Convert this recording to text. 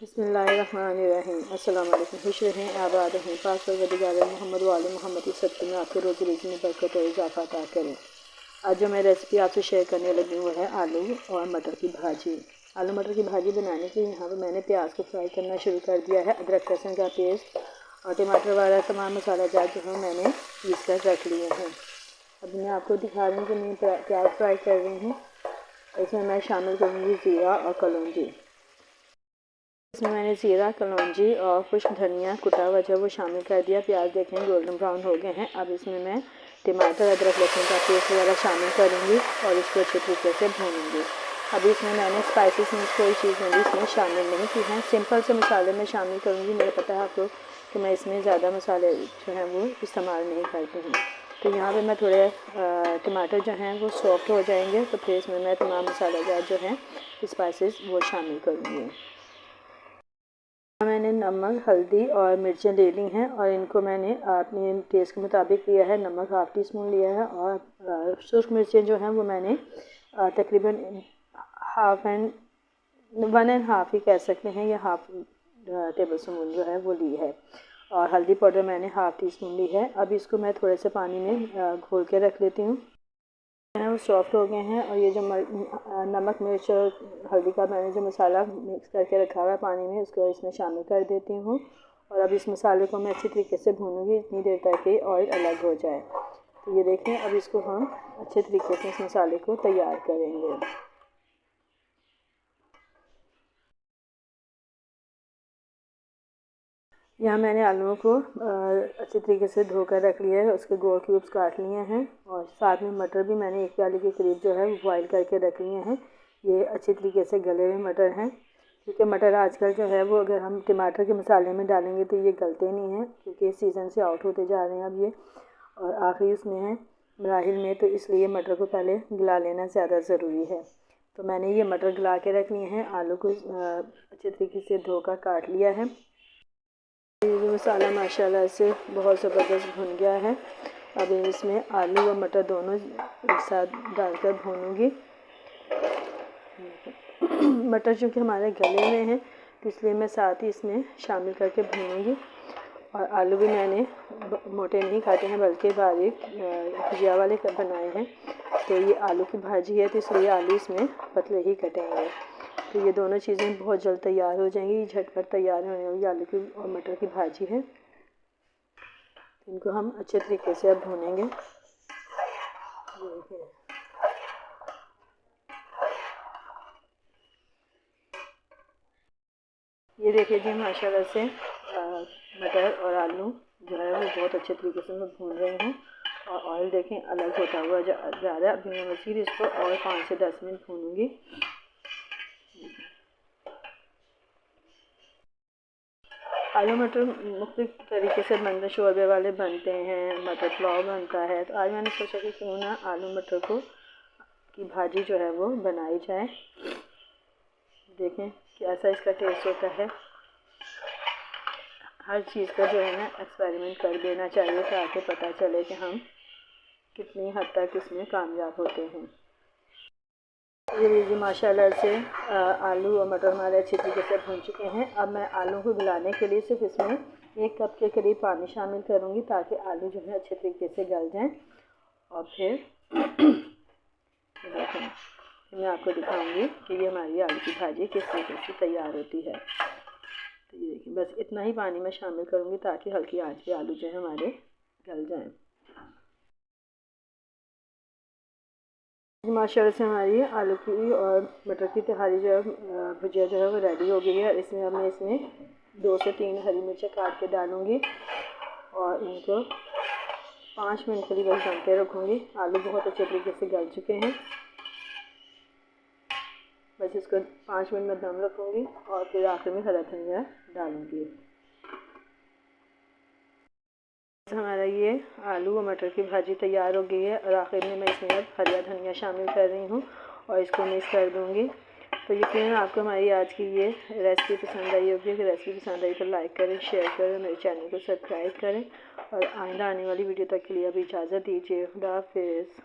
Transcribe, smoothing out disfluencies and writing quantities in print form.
बिस्मिल्लाहिर्रहमानिर्रहीम। अस्सलाम वालेकुम। खुश रहें, आबाद रहें, पाक परवरदिगार मोहम्मद वाले मोहम्मद की सत्य में आपके रोज़ी रोज़ी में बरकत और इजाफा अता करें। आज जो मैं रेसिपी आपसे शेयर करने लगी हूँ है आलू और मटर की भाजी। आलू मटर की भाजी बनाने के लिए यहाँ पर मैंने प्याज को फ्राई करना शुरू कर दिया है। अदरक लहसुन का पेस्ट और टमाटर वाला तमाम मसाला जात जो है मैंने पीस कर रख लिए हैं। अभी मैं आपको दिखा रही हूँ कि मैं प्याज फ्राई कर रही हूँ। इसमें मैं शामिल करूँगी ज़ीरा और कलौंजी। इसमें मैंने ज़ीरा, कलौंजी और खुश्क धनिया कुटा हुआ जो वो शामिल कर दिया। प्याज देखें गोल्डन ब्राउन हो गए हैं। अब इसमें मैं टमाटर, अदरक लहसुन का पेस्ट वगैरह शामिल करूँगी और इसको अच्छे तरीके से भूनूँगी। अभी इसमें मैंने स्पाइसेस में कोई चीज़ भी इसमें शामिल नहीं की हैं। सिंपल से मसाले में शामिल करूँगी। मुझे पता है आपको कि मैं इसमें ज़्यादा मसाले जो हैं वो इस्तेमाल नहीं करती हूँ। तो यहाँ पर मैं थोड़े टमाटर जो हैं वो सॉफ्ट हो जाएंगे तो फिर इसमें मैं तमाम मसालेदार जो हैं स्पाइसेस वो शामिल करूँगी। मैंने नमक, हल्दी और मिर्चें ले ली हैं और इनको मैंने अपने टेस्ट के मुताबिक लिया है। नमक हाफ़ टी स्पून लिया है और सूख मिर्चें जो हैं वो मैंने तकरीबन 1.5 ही कह सकते हैं या हाफ़ टेबल स्पून जो है वो ली है। और हल्दी पाउडर मैंने हाफ़ टी स्पून ली है। अब इसको मैं थोड़े से पानी में घोल के रख लेती हूँ। वो सॉफ्ट हो गए हैं और ये जो नमक मिर्च और हल्दी का मैंने जो मसाला मिक्स करके रखा हुआ है पानी में उसको इसमें शामिल कर देती हूँ। और अब इस मसाले को मैं अच्छी तरीके से भूनूंगी इतनी देर तक कि ऑयल अलग हो जाए। तो ये देखें, अब इसको हम अच्छे तरीके से इस मसाले को तैयार करेंगे। यहाँ मैंने आलूओं को अच्छी तरीके से धोकर रख लिया है। उसके गोल क्यूब्स काट लिए हैं और साथ में मटर भी मैंने एक प्याली के करीब जो है वो बॉयल करके रख लिए हैं। ये अच्छी तरीके से गले हुए मटर हैं, क्योंकि मटर आजकल जो है वो अगर हम टमाटर के मसाले में डालेंगे तो ये गलते नहीं हैं, क्योंकि इस सीज़न से आउट होते जा रहे हैं अब ये और आखिरी उसमें है मराहिल में, तो इसलिए मटर को पहले गला लेना ज़्यादा ज़रूरी है। तो मैंने ये मटर गला के रख लिए हैं। आलू को अच्छे तरीके से धोकर काट लिया है। ये मसाला माशाल्लाह से बहुत ज़बरदस्त भुन गया है। अब इसमें आलू और मटर दोनों एक साथ डालकर भूनूंगी। मटर चूँकि हमारे गले में हैं तो इसलिए मैं साथ ही इसमें शामिल करके भूनूंगी। और आलू भी मैंने मोटे नहीं काटे हैं बल्कि बारीक भुजिया वाले बनाए हैं। तो ये आलू की भाजी है तो इसलिए आलू इसमें पतले ही कटेंगे। तो ये दोनों चीज़ें बहुत जल्द तैयार हो जाएंगी। झटपट तैयार होने वाली आलू की और मटर की भाजी है। इनको हम अच्छे तरीके से अब भूनेंगे। ये देखिए जी, माशाल्लाह से मटर और आलू जो है वो बहुत अच्छे तरीके से मैं भून रही हूँ और ऑयल देखें अलग होता हुआ जा रहा है। अभी मैं मज़ीद इसको और 5 से 10 मिनट भूनूंगी। आलू मटर मुख्तलिफ तरीके से बनते, शोरबे वाले बनते हैं, मटर पुलाव बनता है। तो आज मैंने सोचा कि क्यों ना आलू मटर की भाजी जो है वो बनाई जाए। देखें कैसा इसका टेस्ट होता है। हर चीज़ का जो है ना एक्सपेरिमेंट कर देना चाहिए ताकि पता चले कि हम कितनी हद तक इसमें कामयाब होते हैं। ये लीजिए माशाल्लाह से आलू और मटर हमारे अच्छे तरीके से भून चुके हैं। अब मैं आलू को गलाने के लिए सिर्फ इसमें 1 कप के करीब पानी शामिल करूँगी ताकि आलू जो है अच्छे तरीके से गल जाएं। और फिर देखें, मैं आपको दिखाऊंगी कि ये हमारी आलू की भाजी किस तरीके से तैयार होती है। तो ये देखिए, बस इतना ही पानी मैं शामिल करूँगी ताकि हल्की आंच पे आलू जो है हमारे गल जाएँ। माशाल्लाह से हमारी आलू की और मटर की तहारी जो है भुजिया जो है वो रेडी हो गई है। इसमें अब मैं इसमें 2 से 3 हरी मिर्चें काट के डालूँगी और इनको 5 मिनट के लिए बस दम पे रखूँगी। आलू बहुत अच्छे तरीके से गल चुके हैं। बस इसको 5 मिनट में दम रखूँगी और फिर आखिर में हरा धनिया डालूँगी। हमारा ये आलू और मटर की भाजी तैयार हो गई है और आखिर में मैं इसमें अब हरा धनिया शामिल कर रही हूँ और इसको मिक्स कर दूँगी। तो यकीनन आपको हमारी आज की ये रेसिपी पसंद आई होगी। अगर रेसिपी पसंद आई तो लाइक करें, शेयर करें, मेरे चैनल को सब्सक्राइब करें और आइंदा आने वाली वीडियो तक के लिए अभी इजाज़त दीजिए। खुदा हाफिज़।